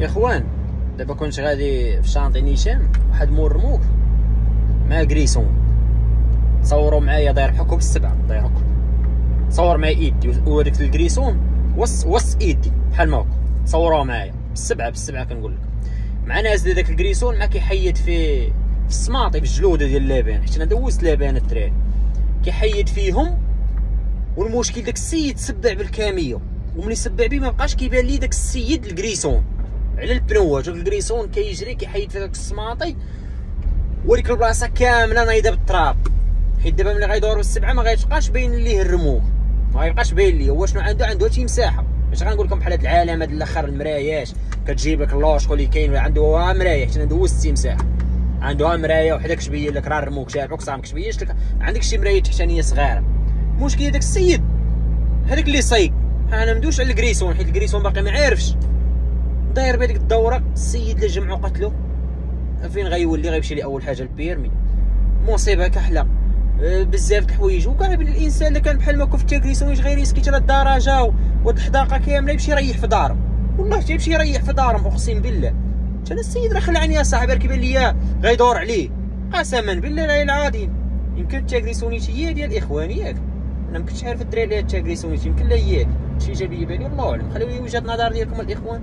يا اخوان دابا كنت غادي في شانطي نيشان، واحد مور رموك مع كريسون تصوروا معايا داير بحكم بالسبعه، داير هكا تصور معايا ايدي وهذاك الكريسون وص ايدي بحال ما هكا، تصوروها معايا بالسبعه كنقول لك، مع ناس داك الكريسون مع كيحيد في السماطي في الجلوده ديال اللبان، حيت انا دوزت لبان الدراري كيحيد فيهم. والمشكل داك السيد سبع بالكاميه، وملي سبع بيه ما بقاش كيبان لي داك السيد الكريسون على البنوات، الكريسون كيجري كيحيد في داك السماطي وديك البلاصه كامله نايضه بالتراب، حيت دابا ملي غيدور بالسبعه ما غيتبقاش باين ليه الرموك، ما غيبقاش باين ليه هو شنو عنده شي مساحه. باش غنقول لكم بحال هاد العالم هاد الاخر المرايات كتجيب لك اللوشكو اللي كاين عنده مرايه، حيت انا دوزت شي مساحه عنده مرايه وحده كتبين لك راه الرموك شابعك صافي، كتبينش لك عندك شي مرايه تحتانيه صغيره. المشكل داك السيد هذاك اللي صايب، انا مدوش على الكريسون حيت الكريسون باقي ما عارفش داير بهذيك الدوره. السيد اللي جمعو قتلو فين غيولي؟ غيمشي لي اول حاجه البيرمي، مصيبه كحله بزاف د الحوايج. وكاع الانسان اللي كان بحال ما كون في الكريسون واش غير يسكت على الدرجه وهاد الحداقه كامله يمشي يريح في دارو، والله يمشي يريح في دارهم اقسم بالله. انا السيد راه خلعني يا صاحبي، كيبان ليا غيدور عليه قسما بالله لا العظيم. يمكن التاكريسونيتي هي ديال الاخوان ياك، انا ما كنتش عارف الدراري التاكريسونيتي، يمكن لا هي شي جا لي بالي، الله اعلم. خليو لي وجهه النظر ديالكم الاخوان.